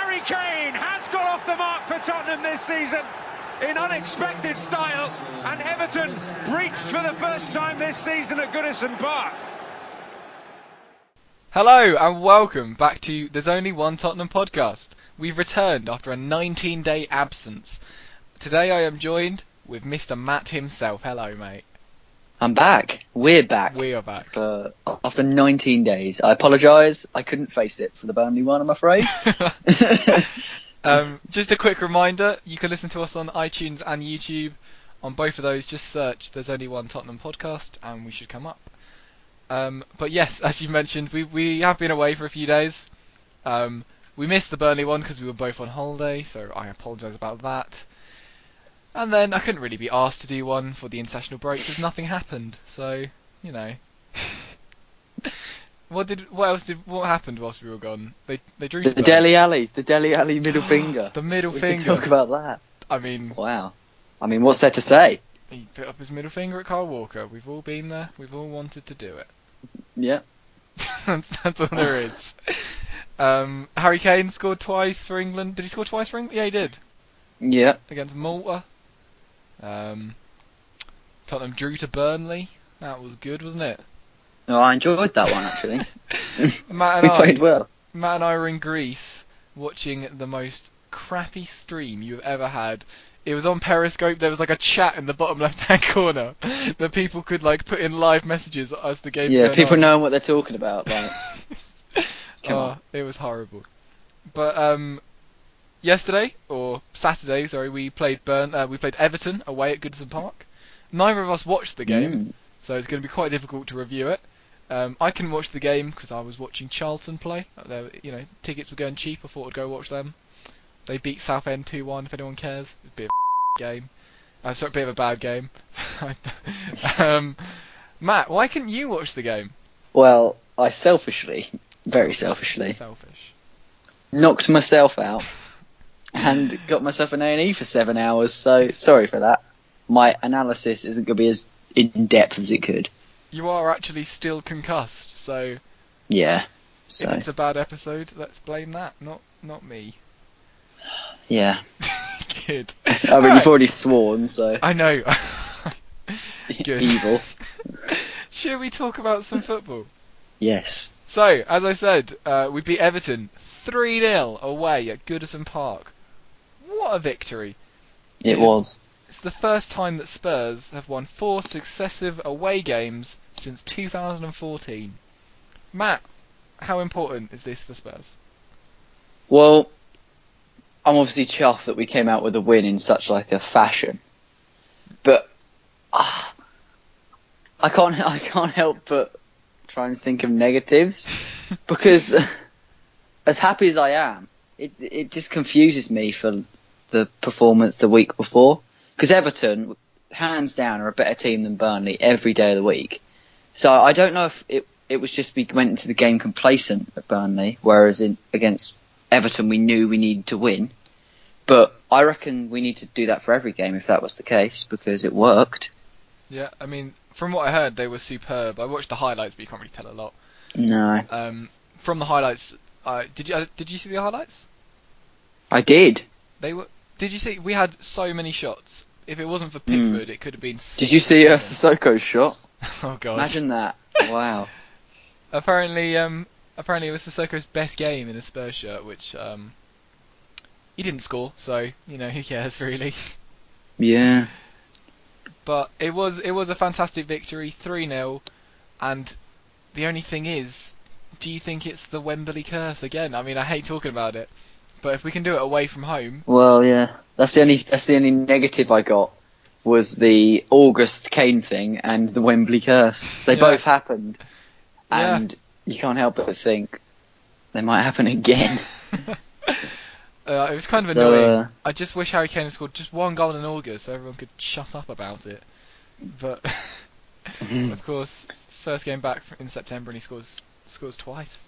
Harry Kane has got off the mark for Tottenham this season in unexpected style, and Everton breached for the first time this season at Goodison Park. Hello and welcome back to There's Only One Tottenham podcast. We've returned after a 19-day absence. Today I am joined with Mr. Matt himself. Hello, mate. I'm back. We're back. We are back. After 19 days. I apologise. I couldn't face it for the Burnley one, I'm afraid. Just a quick reminder, you can listen to us on iTunes and YouTube. On both of those, just search There's Only One Tottenham podcast and we should come up. But yes, as you mentioned, we have been away for a few days. We missed the Burnley one because we were both on holiday, so I apologise about that. And then I couldn't really be asked to do one for the international break because nothing happened. So, you know. What happened whilst we were gone? They drew the Dele Alli middle finger. The middle we finger. Can talk about that. I mean, wow. I mean, what's there to say? He put up his middle finger at Kyle Walker. We've all been there. We've all wanted to do it. Yeah. That's all there is. Harry Kane scored twice for England. Did he score twice for England? Yeah, he did. Yeah. Against Malta. Tottenham drew to Burnley. That was good, wasn't it? Oh, I enjoyed that one actually. We played well. Matt and I were in Greece watching the most crappy stream you've ever had. It was on Periscope. There was like a chat in the bottom left-hand corner that people could like put in live messages as the game. Yeah, people knowing what they're talking about. Like, come on. It was horrible. But yesterday or Saturday, sorry, we played Everton away at Goodison Park. Neither of us watched the game, so it's going to be quite difficult to review it. I couldn't watch the game because I was watching Charlton play. Tickets were going cheap. I thought I'd go watch them. They beat Southend 2-1. If anyone cares, it'd be a game. Sorry, a bit of a bad game. Matt, why couldn't you watch the game? Well, I very selfishly, knocked myself out and got myself an A&E for 7 hours. So sorry for that. My analysis isn't going to be as in depth as it could. You are actually still concussed, so yeah. So if it's a bad episode, let's blame that, not me. Yeah. Good. I mean, you've already sworn, so I know. Good. Evil. Should we talk about some football? Yes. So, as I said, we beat Everton 3-0 away at Goodison Park. What a victory! It was. It's the first time that Spurs have won 4 successive away games since 2014. Matt, how important is this for Spurs? Well, I'm obviously chuffed that we came out with a win in such like a fashion, but I can't help but try and think of negatives because as happy as I am, it just confuses me for the performance the week before. Because Everton, hands down, are a better team than Burnley every day of the week. So I don't know if it was just we went into the game complacent at Burnley, whereas against Everton we knew we needed to win. But I reckon we need to do that for every game if that was the case, because it worked. Yeah, I mean, from what I heard, they were superb. I watched the highlights, but you can't really tell a lot. No. From the highlights, did you see the highlights? I did. Did you see? We had so many shots. If it wasn't for Pickford, it could have been. Did you see Sissoko's shot? Oh god! Imagine that! Wow. Apparently it was Sissoko's best game in a Spurs shirt, which he didn't score, so who cares really? Yeah. But it was a fantastic victory, 3-0, and the only thing is, do you think it's the Wembley curse again? I mean, I hate talking about it. But if we can do it away from home... Well, yeah. That's the only negative I got, was the August Kane thing and the Wembley curse. They both happened. And you can't help but think they might happen again. It was kind of annoying. I just wish Harry Kane had scored just one goal in August so everyone could shut up about it. But, of course, first game back in September and he scores twice.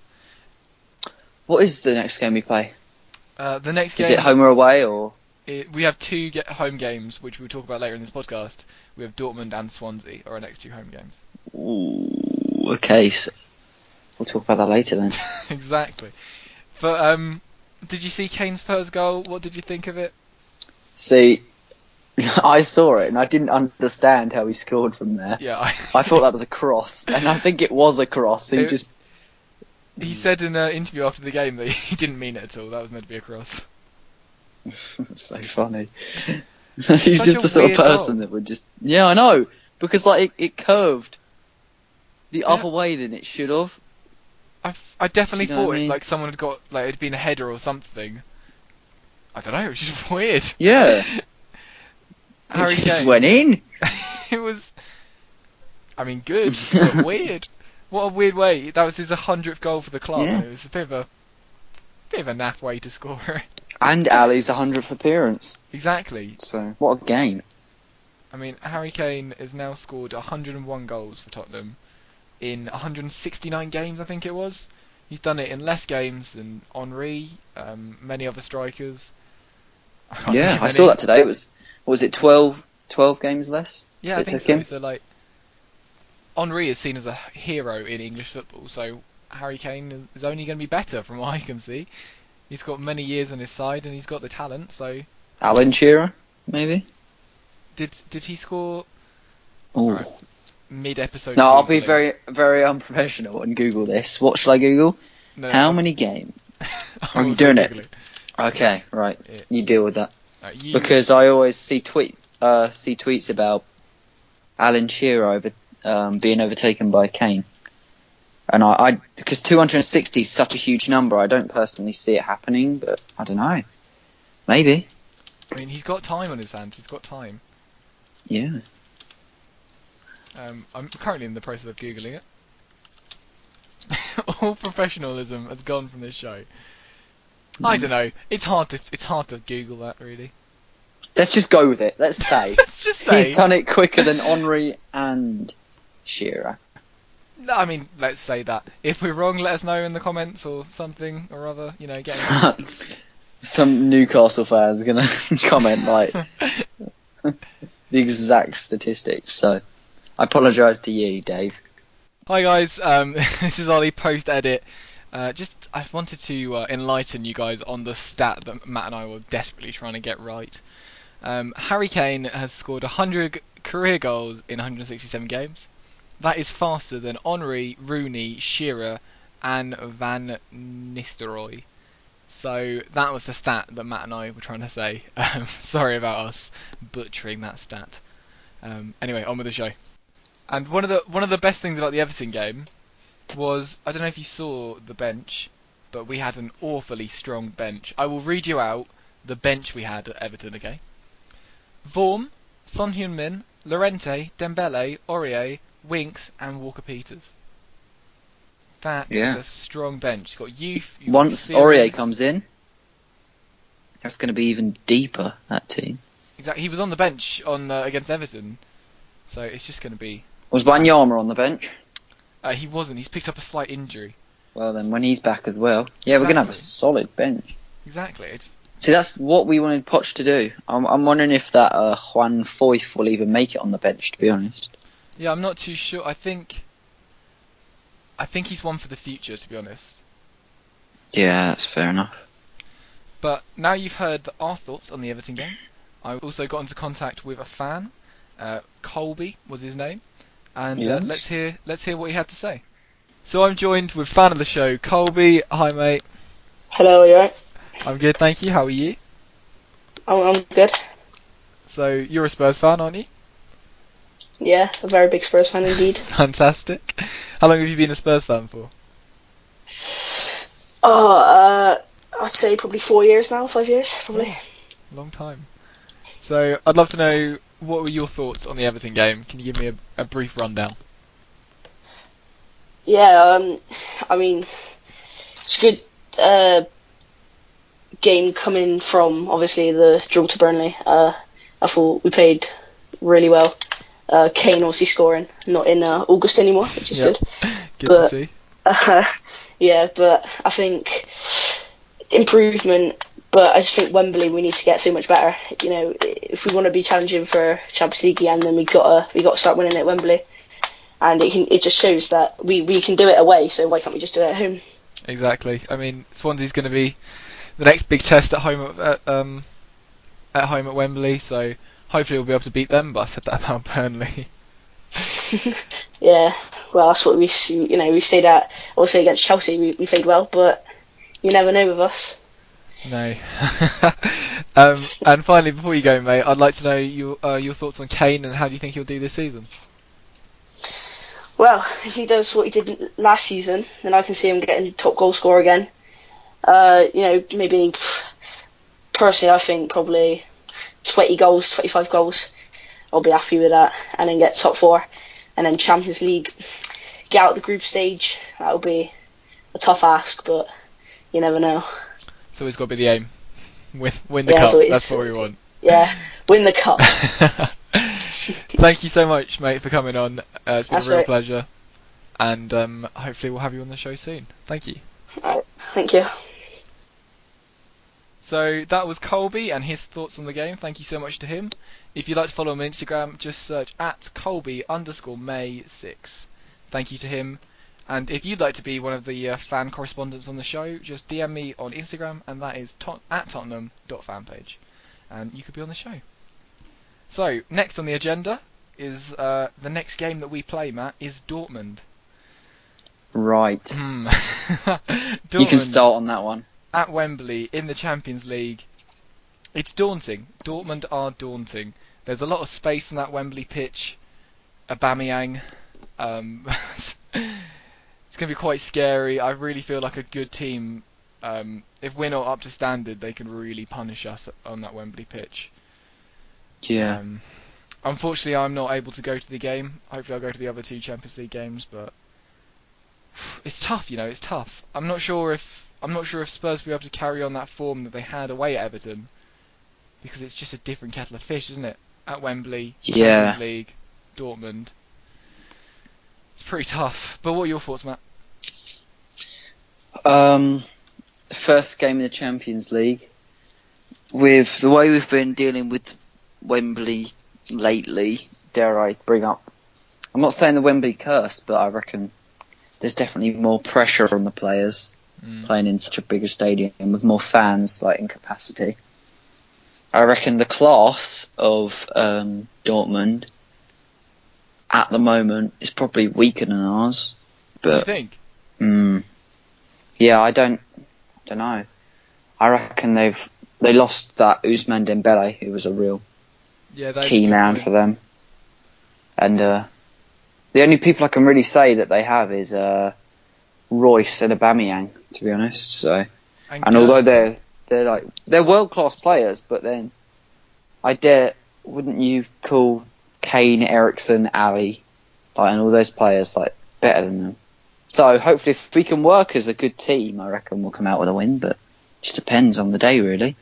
What is the next game we play? The next game... Is it home or away, or...? We have 2 home games, which we'll talk about later in this podcast. We have Dortmund and Swansea, are our next 2 home games. Ooh, okay, so we'll talk about that later then. Exactly. But Did you see Kane's first goal? What did you think of it? See, I saw it and I didn't understand how he scored from there. Yeah, I thought that was a cross, and I think it was a cross. He said in an interview after the game that he didn't mean it at all. That was meant to be a cross. So funny. He's just the sort of person that would just... Yeah, I know. Because like it curved the other way than it should have. I definitely You know thought what I it mean? like someone had got like it'd been a header or something. I don't know. It was just weird. Yeah. Harry It just Kane. went in. It was. I mean, good, but weird. What a weird way. That was his 100th goal for the club. Yeah. And it was a bit of a naff way to score it. And Ali's 100th appearance. Exactly. So, what a game. I mean, Harry Kane has now scored 101 goals for Tottenham in 169 games, I think it was. He's done it in less games than Henry, many other strikers. I saw that today. It was it 12 games less? Yeah, I it think took so. him? So, like, Henry is seen as a hero in English football, so Harry Kane is only going to be better from what I can see. He's got many years on his side and he's got the talent, so... Alan Shearer, maybe? Did he score Oh. Right. Mid-episode? No, I'll be Googling? very, very unprofessional and Google this. What shall I Google? No, How many games? I'm you also doing it? Googling. Okay, right. Yeah. You deal with that. You- Because I always see tweets about Alan Shearer being overtaken by Kane. And because 260 is such a huge number, I don't personally see it happening, but I don't know. Maybe. I mean, he's got time on his hands. He's got time. Yeah. I'm currently in the process of Googling it. All professionalism has gone from this show. I don't know. It's hard to Google that, really. Let's just go with it. Let's say. Let's just say. He's done it quicker than Henry and Shearer. No, I mean, let's say that. If we're wrong, let us know in the comments or something or other. You know, get in. Some Newcastle fans are going to comment like the exact statistics. So I apologise to you, Dave. Hi guys, this is Ollie post-edit. I wanted to enlighten you guys on the stat that Matt and I were desperately trying to get right. Harry Kane has scored 100 career goals in 167 games. That is faster than Henry, Rooney, Shearer and Van Nistelrooy. So that was the stat that Matt and I were trying to say. Sorry about us butchering that stat. Anyway, on with the show. And one of the best things about the Everton game was, I don't know if you saw the bench, but we had an awfully strong bench. I will read you out the bench we had at Everton, okay? Vorm, Son Heung-min, Llorente, Dembele, Aurier, Winks and Walker-Peters. That is a strong bench. You've got youth. Once Aurier comes in, that's going to be even deeper, that team. Exactly. He was on the bench against Everton, so it's just going to be... Was Wanyama on the bench? He wasn't. He's picked up a slight injury. Well, then when he's back as well. Yeah, we're going to have a solid bench. Exactly. See, that's what we wanted Poch to do. I'm wondering if that Juan Foyth will even make it on the bench, to be honest. Yeah, I'm not too sure. I think he's one for the future, to be honest. Yeah, that's fair enough. But now you've heard our thoughts on the Everton game, I also got into contact with a fan. Colby was his name, and Yes. let's hear what he had to say. So I'm joined with fan of the show, Colby. Hi, mate. Hello, are you alright? I'm good, thank you. How are you? I'm good. So you're a Spurs fan, aren't you? Yeah, a very big Spurs fan indeed. Fantastic. How long have you been a Spurs fan for? I'd say probably 4 years now, 5 years, probably. Long time. So I'd love to know, what were your thoughts on the Everton game? Can you give me a brief rundown? Yeah, I mean, it's a good game coming from, obviously, the draw to Burnley. I thought we played really well. Kane obviously scoring, not in August anymore, which is good. Good to see. Yeah, but I think improvement. But I just think Wembley, we need to get so much better. You know, if we want to be challenging for Champions League again, then we got to start winning at Wembley. And it just shows that we can do it away. So why can't we just do it at home? Exactly. I mean, Swansea's going to be the next big test at home at home at Wembley. So hopefully we'll be able to beat them. But I said that about Burnley. Yeah, well, that's what we say that also against Chelsea we played well, but you never know with us. No. And finally, before you go, mate, I'd like to know your thoughts on Kane and how do you think he'll do this season? Well, if he does what he did last season, then I can see him getting top goal scorer again. Maybe personally, I think probably 20 goals, 25 goals. I'll be happy with that, and then get top 4, and then Champions League, get out the group stage. That would be a tough ask, but you never know. It's always got to be the aim. Win the cup. So That's what we want. Yeah, win the cup. Thank you so much, mate, for coming on. It's been a real right. pleasure, and hopefully we'll have you on the show soon. Thank you. Alright, thank you. So that was Colby and his thoughts on the game. Thank you so much to him. If you'd like to follow him on Instagram, just search @Colby_May6. Thank you to him. And if you'd like to be one of the fan correspondents on the show, just DM me on Instagram, and that is @Tottenham.fanpage. And you could be on the show. So, next on the agenda is the next game that we play, Matt, is Dortmund. Right. Dortmund You can start on that one. at Wembley in the Champions League. It's daunting. Dortmund are daunting. There's a lot of space on that Wembley pitch. Aubameyang. It's going to be quite scary. I really feel like a good team, if we're not up to standard, they can really punish us on that Wembley pitch. Yeah. Unfortunately, I'm not able to go to the game. Hopefully I'll go to the other 2 Champions League games, but it's tough, it's tough. I'm not sure if Spurs will be able to carry on that form that they had away at Everton, because it's just a different kettle of fish, isn't it? At Wembley, Yeah. Champions League, Dortmund. It's pretty tough. But what are your thoughts, Matt? First game in the Champions League. With the way we've been dealing with Wembley lately, dare I bring up, I'm not saying the Wembley curse, but I reckon there's definitely more pressure on the players playing in such a bigger stadium with more fans, like in capacity. I reckon the class of Dortmund at the moment is probably weaker than ours. But Do you think? Yeah, I don't know. I reckon they lost that Ousmane Dembele, who was a real key man for them. And the only people I can really say that they have is Royce and Aubameyang, to be honest. So, and although they're world class players, but then wouldn't you call Kane, Ericsson, Ali, and all those players better than them? So hopefully, if we can work as a good team, I reckon we'll come out with a win. But it just depends on the day, really.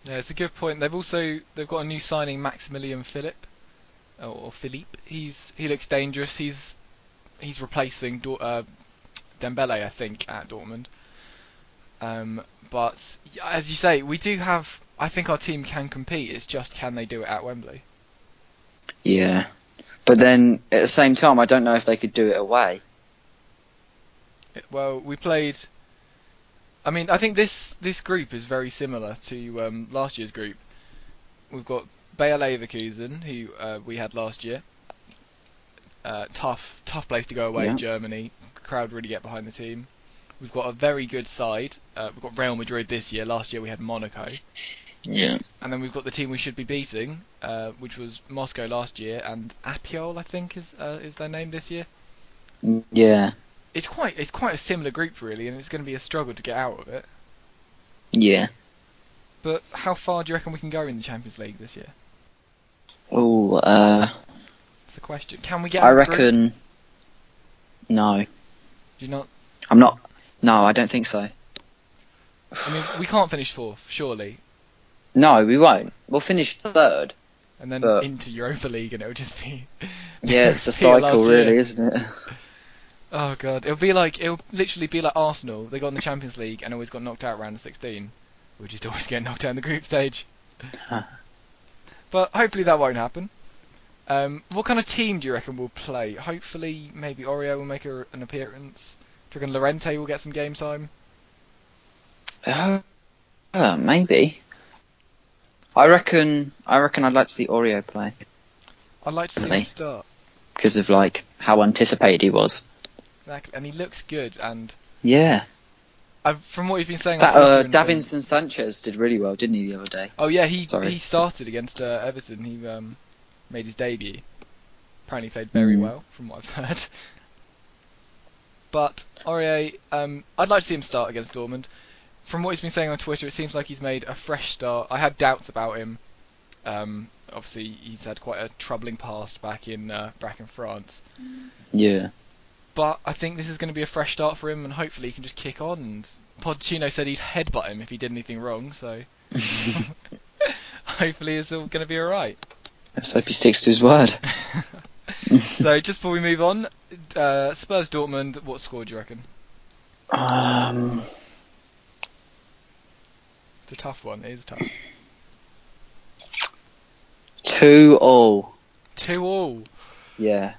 Yeah, it's a good point. They've got a new signing, Maximilian Philippe. He looks dangerous. He's replacing Dembele, I think, at Dortmund. But as you say, we do have. I think our team can compete. It's just, can they do it at Wembley? Yeah, but then at the same time, I don't know if they could do it away. Well, we played. I mean, I think this group is very similar to last year's group. We've got Bayer Leverkusen, who we had last year. Tough place to go away in Germany. Crowd really get behind the team. We've got a very good side. We've got Real Madrid this year. Last year we had Monaco. Yeah. And then we've got the team we should be beating, which was Moscow last year, and Apiol, I think, is their name this year. Yeah. It's quite a similar group, really, and it's going to be a struggle to get out of it. Yeah. But how far do you reckon we can go in the Champions League this year? Oh, That's the question. Can we get? I reckon. No. Do you not? I'm not. No, I don't think so. I mean, we can't finish 4th, surely. No, we won't. We'll finish 3rd. And then into Europa League, and it'll just be. Yeah, it's a cycle, really, isn't it? Oh god, it'll literally be like Arsenal. They got in the Champions League and always got knocked out round of 16. We just always get knocked out in the group stage. But hopefully that won't happen. What kind of team do you reckon we'll play? Hopefully, maybe Oreo will make an appearance. Do you reckon Llorente will get some game time? Maybe. I reckon I'd like to see Oreo play I'd like to see him Really? start. because of like how anticipated he was. Exactly. And he looks good. And Yeah. from what you've been saying on That Twitter and things- Davinson Sanchez did really well, didn't he, the other day? Oh yeah, he Sorry. started against Everton. He made his debut. Apparently played very well, from what I've heard. But Aurier, I'd like to see him start against Dortmund. From what he's been saying on Twitter, it seems like he's made a fresh start. I had doubts about him. Obviously, he's had quite a troubling past back in France. Yeah. But I think this is going to be a fresh start for him, and hopefully he can just kick on. And Pochettino said he'd headbutt him if he did anything wrong, so hopefully it's all going to be alright. Let's hope he sticks to his word. So just before we move on, Spurs Dortmund, what score do you reckon? It's a tough one. It is tough. 2-2. 2-2. Yeah.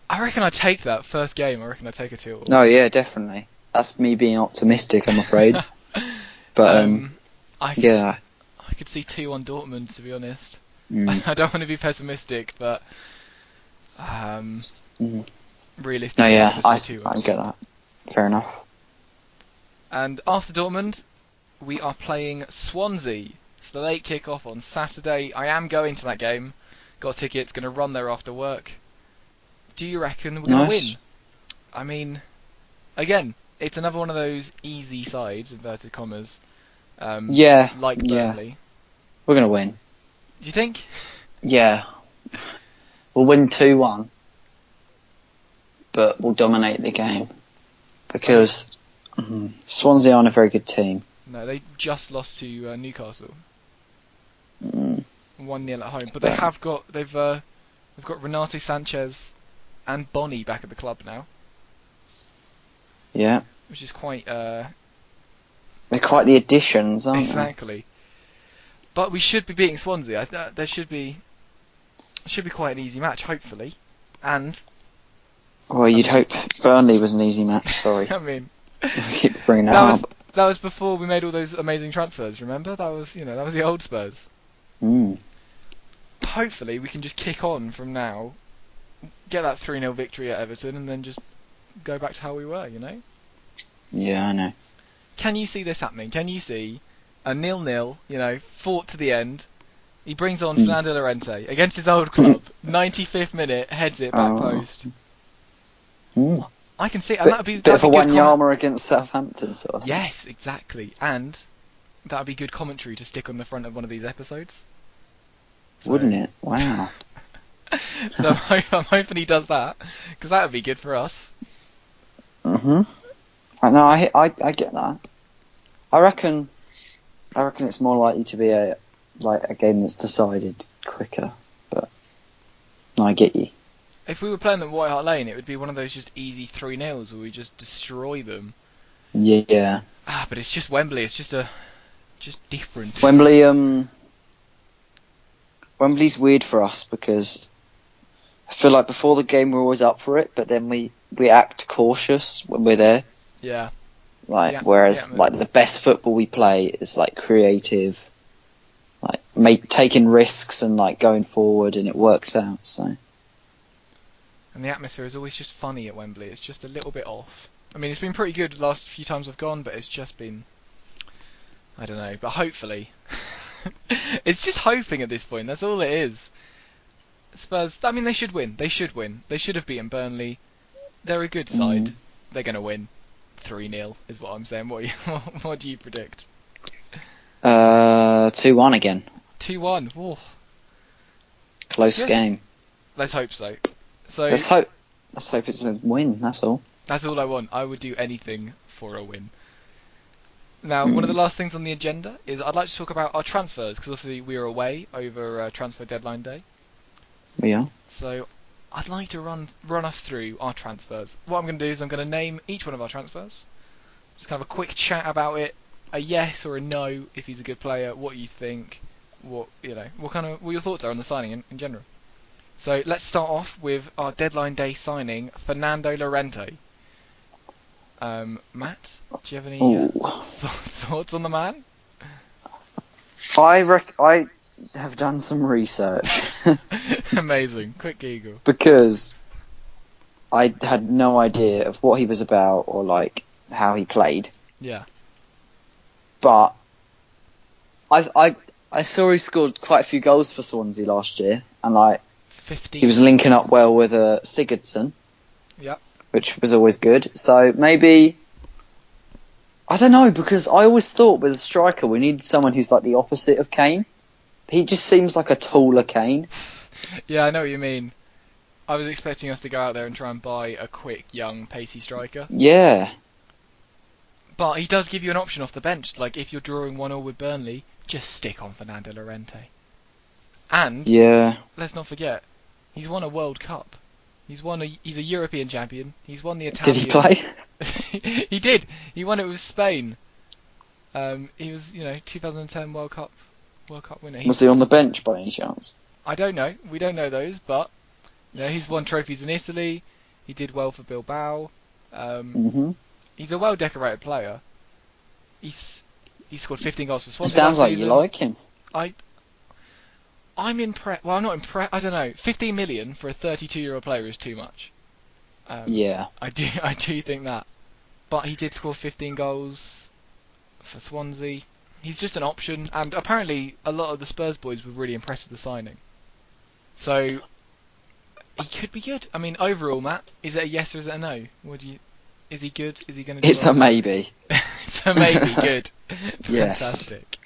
I reckon I'd take that first game. I reckon I'd take a 2-2. No, yeah, definitely. That's me being optimistic, I'm afraid. But I could see 2-1 Dortmund, to be honest. I don't want to be pessimistic, but realistically, No, yeah, I I'd say 2-1. get that. Fair enough. And after Dortmund, we are playing Swansea. It's the late kick-off on Saturday. I am going to that game. Got tickets, going to run there after work. Do you reckon we're going to win? I mean, again, it's another one of those easy sides, inverted commas. Yeah. Like Burnley. We're going to win. Do you think? Yeah. We'll win 2-1. But we'll dominate the game. Because Swansea aren't a very good team. No, they just lost to Newcastle. 1-0 at home. So But they've got Renato Sanchez and Bonnie back at the club now. Yeah. Which is quite... They're quite the additions, aren't Exactly. But we should be beating Swansea. There should be quite an easy match, hopefully. And... Well, you'd hope Burnley was an easy match, sorry. I mean... Keep bringing that up. That was before we made all those amazing transfers, remember? That was the old Spurs. Hopefully we can just kick on from now, get that 3-0 victory at Everton, and then just go back to how we were, you know? Yeah, I know. Can you see this happening? Can you see a 0-0, fought to the end? He brings on Fernando Llorente against his old club, 95th minute, heads it back post. I can see it, and that'd be bit of a good Wanyama against Southampton sort of thing. Yes, exactly, and that'd be good commentary to stick on the front of one of these episodes. Wouldn't it? Wow. So I'm hoping he does that, because that would be good for us. I know. I get that. I reckon it's more likely to be a game that's decided quicker. But no, I get you. If we were playing at White Hart Lane, it would be one of those just easy 3-0s where we just destroy them. Yeah. But it's just Wembley. It's just different. Wembley's weird for us because I feel like before the game we're always up for it, but then we act cautious when we're there. Yeah. Whereas the best football we play is like creative, like taking risks and like going forward, and it works out. So. And the atmosphere is always just funny at Wembley. It's just a little bit off. I mean, it's been pretty good the last few times I've gone, but it's just been... I don't know, but hopefully... It's just hoping at this point, that's all it is. Spurs, I mean, they should win. They should win. They should have beaten Burnley. They're a good side. They're going to win. 3-0 is what I'm saying. What do you predict? 2-1 again. 2-1. Whoa. Close game. Let's hope so. So let's hope it's a win. That's all. That's all I want. I would do anything for a win. Now, one of the last things on the agenda is I'd like to talk about our transfers, because obviously we were away over transfer deadline day. We are. So I'd like to run us through our transfers. What I'm going to do is I'm going to name each one of our transfers. Just kind of a quick chat about it, a yes or a no if he's a good player, what you think, what your thoughts are on the signing in general. So let's start off with our deadline day signing, Fernando Llorente. Matt, do you have any thoughts on the man? I have done some research Amazing. Quick Google. because I had no idea of what he was about or like how he played. Yeah. But I saw he scored quite a few goals for Swansea last year, and like 15. he was linking up well with Sigurdsson, Yep. which was always good. So maybe, I don't know, because I always thought with a striker we needed someone who's like the opposite of Kane. He just seems like a taller Kane. Yeah, I know what you mean. I was expecting us to go out there and try and buy a quick, young, pacey striker. Yeah, But he does give you an option off the bench. Like, if you're drawing 1-1 with Burnley, just stick on Fernando Llorente. And, yeah. let's not forget, he's won a World Cup. He's a European champion. He's won the Did Italian... he play? He did. He won it with Spain. He was, 2010 World Cup winner. Was he on the bench by any chance? I don't know. We don't know those, but he's won trophies in Italy. He did well for Bilbao. He's a well-decorated player. He scored 15 goals for Swansea. Sounds like you like him. I'm impressed. Well, I'm not impressed. I don't know. 15 million for a 32-year-old player is too much. Yeah. I do think that. But he did score 15 goals for Swansea. He's just an option, and apparently a lot of the Spurs boys were really impressed with the signing. So he could be good. I mean, overall, Matt, is it a yes or is it a no? Is he good? Is he going to do It's a well? maybe. It's a maybe. Good. Yes. Fantastic.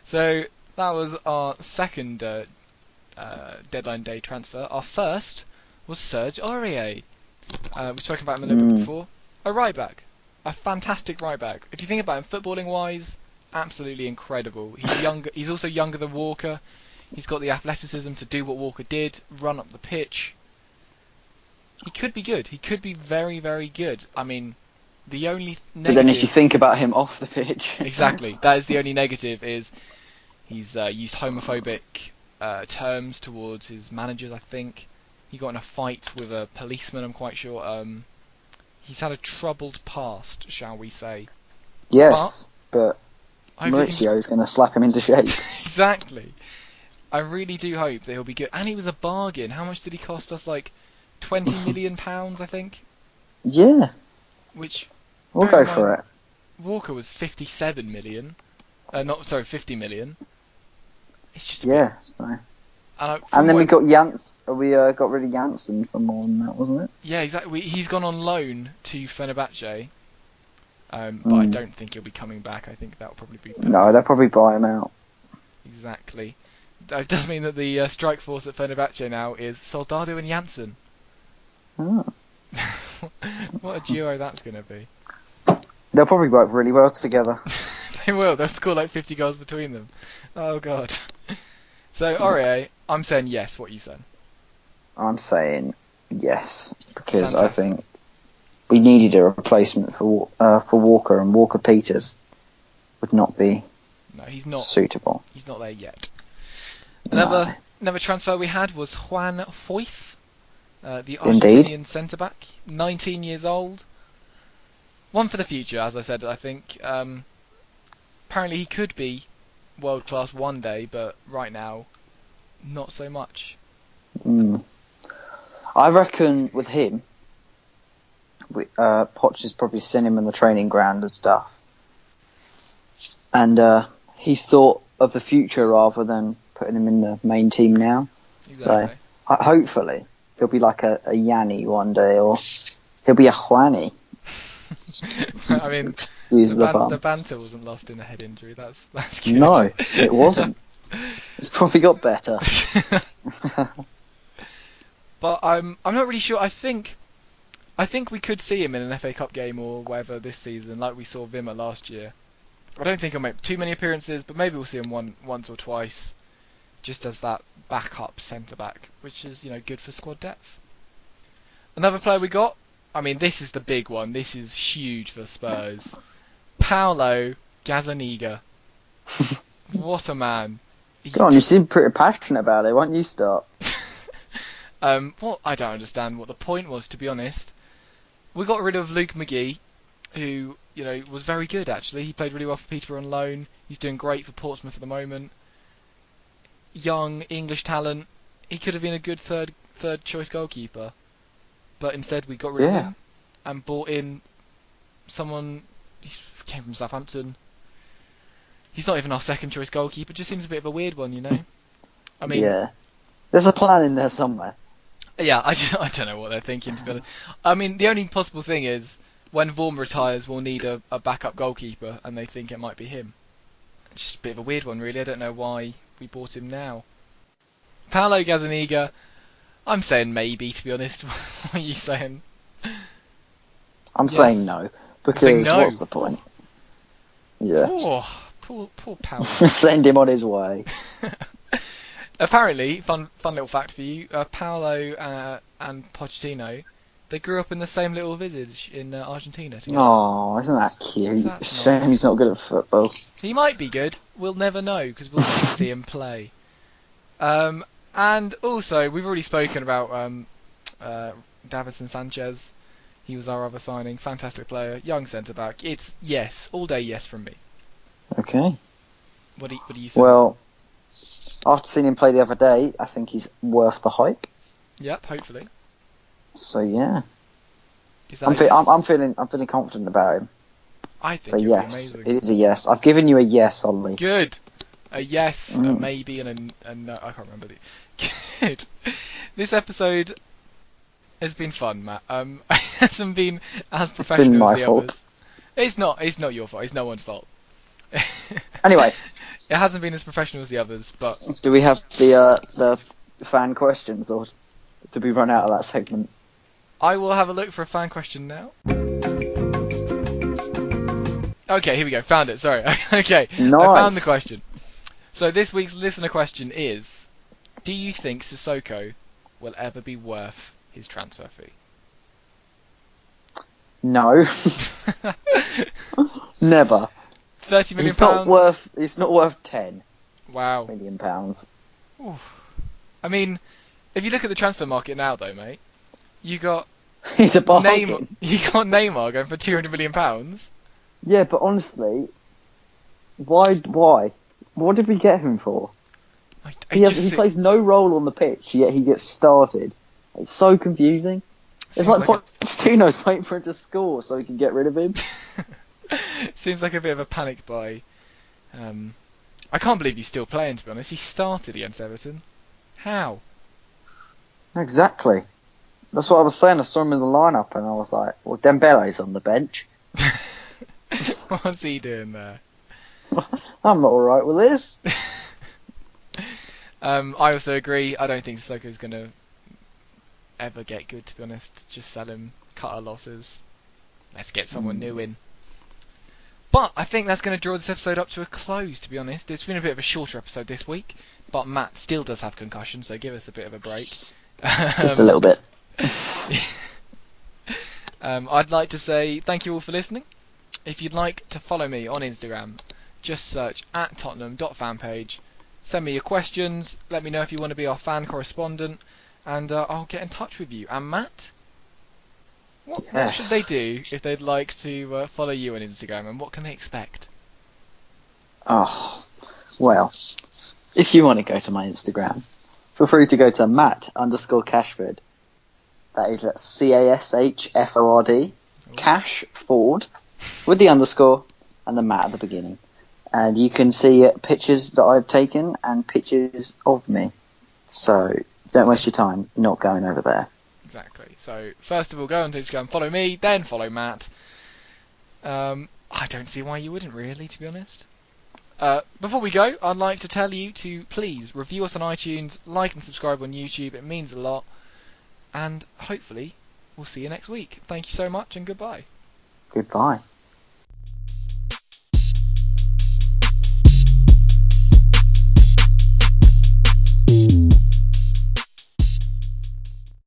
So that was our second deadline day transfer. Our first was Serge Aurier. We've spoken about him a little bit before. A right back. A fantastic right back. If you think about him footballing wise, absolutely incredible. He's younger. He's also younger than Walker. He's got the athleticism to do what Walker did, run up the pitch. He could be good. He could be very, very good. I mean, the only negative... But then if you think about him off the pitch... Exactly. That is the only negative, is he's used homophobic terms towards his managers, I think. He got in a fight with a policeman, I'm quite sure. He's had a troubled past, shall we say. Yes, but I really Maurizio is going to slap him into shape. Exactly. I really do hope that he'll be good. And he was a bargain. How much did he cost us? Like £20 million, I think? Yeah. Which... We'll go for it. Walker was 57 million. 50 million. It's just yeah, so... And then we got got rid of Janssen for more than that, wasn't it? Yeah, exactly. He's gone on loan to Fenerbahce. But I don't think he'll be coming back. I think that'll probably be... No, they'll probably buy him out. Exactly. That does mean that the strike force at Fenerbahce now is Soldado and Janssen. Oh. What a duo that's going to be. They'll probably work really well together. They will. They'll score like 50 goals between them. Oh, God. So, Aurier, I'm saying yes. What are you saying? I'm saying yes, because Fantastic. I think we needed a replacement for Walker, and Walker Peters would not be he's not suitable. He's not there yet. Another transfer we had was Juan Foyth, the Argentinian centre-back, 19 years old. One for the future, as I said, I think. Apparently he could be world-class one day, but right now, not so much. I reckon with him, Poch has probably seen him in the training ground and stuff. And he's thought of the future rather than putting him in the main team now. Exactly. So hopefully he'll be like a Yanni one day, or he'll be a Juani. I mean, the banter wasn't lost in a head injury. That's good. No, it wasn't. It's probably got better. But I'm not really sure. I think we could see him in an FA Cup game or whatever this season, like we saw Wimmer last year. I don't think he'll make too many appearances, but maybe we'll see him once or twice, just as that backup centre back, which is good for squad depth. Another player we got. I mean, this is the big one. This is huge for Spurs. Paulo Gazzaniga. What a man. Go on, you seem pretty passionate about it. Why don't you start? Well, I don't understand what the point was, to be honest. We got rid of Luke McGee, who, was very good, actually. He played really well for Peterborough on loan. He's doing great for Portsmouth at the moment. Young English talent. He could have been a good third choice goalkeeper, but instead we got rid of him and brought in someone. He came from Southampton. He's not even our second choice goalkeeper. Just seems a bit of a weird one, you know. I mean, yeah, there's a plan in there somewhere. Yeah, I don't know what they're thinking, to be honest. I mean, the only possible thing is when Vorm retires, we'll need a backup goalkeeper, and they think it might be him. It's just a bit of a weird one, really. I don't know why we bought him now. Paolo Gazzaniga, I'm saying maybe, to be honest. What are you saying? I'm saying no, because no. What's the point? Yeah. Poor Paolo. Send him on his way. Apparently, fun little fact for you, Paolo and Pochettino, they grew up in the same little village in Argentina together. Oh, isn't that cute? That's Shame nice. he's not good at football. He might be good. We'll never know, because we'll never see him play. And also, we've already spoken about Davinson Sanchez. He was our other signing. Fantastic player. Young centre-back. It's yes. All day yes from me. Okay. What do you say? Well, after seeing him play the other day, I think he's worth the hype. Yep, hopefully. So yeah, Is that I'm a yes? I'm feeling confident about him. I think So it'll yes, be it amazing. is a yes. I've given you a yes, Ollie. Good. A yes, a maybe, and a no. I can't remember. Good. This episode has been fun, Matt. It hasn't been as professional been my as the fault. others. It's not. It's not your fault. It's no one's fault. Anyway, It hasn't been as professional as the others, but do we have the fan questions, or did we run out of that segment? I will have a look for a fan question now. Okay, here we go. Found it. Sorry. Okay, Nice. I found the question. So this week's listener question is: do you think Sissoko will ever be worth his transfer fee? No, never. 30 million He's pounds. He's not worth 10 Wow. million pounds. Oof. I mean, if you look at the transfer market now, though, mate, you got He's a bargain. You got Neymar going for 200 million pounds. Yeah, but honestly, why? What did we get him for? He plays no role on the pitch, yet he gets started. It's so confusing. It's like Pochettino's waiting for him to score so he can get rid of him. Seems like a bit of a panic buy. I can't believe he's still playing, to be honest. He started against Everton. How? Exactly. That's what I was saying. I saw him in the lineup and I was like, well, Dembele's on the bench. What's he doing there? I'm not alright with this. I also agree. I don't think Sissoko's going to ever get good, to be honest. Just sell him, cut our losses. Let's get someone new in. But I think that's going to draw this episode up to a close, to be honest. It's been a bit of a shorter episode this week, but Matt still does have concussion, so give us a bit of a break. Just a little bit. I'd like to say thank you all for listening. If you'd like to follow me on Instagram, just search @Tottenham.fanpage. Send me your questions, let me know if you want to be our fan correspondent, and I'll get in touch with you. And Matt? What should they do if they'd like to follow you on Instagram, and what can they expect? Oh, well, if you want to go to my Instagram, feel free to go to Matt_Cashford. That is at CASHFORD, Cash Ford, with the underscore and the Matt at the beginning. And you can see pictures that I've taken and pictures of me. So don't waste your time not going over there. Exactly. So first of all, go on to Instagram, follow me, then follow Matt. I don't see why you wouldn't, really, to be honest. Before we go, I'd like to tell you to please review us on iTunes, like and subscribe on YouTube. It means a lot. And hopefully, we'll see you next week. Thank you so much, and goodbye. Goodbye. Thank you.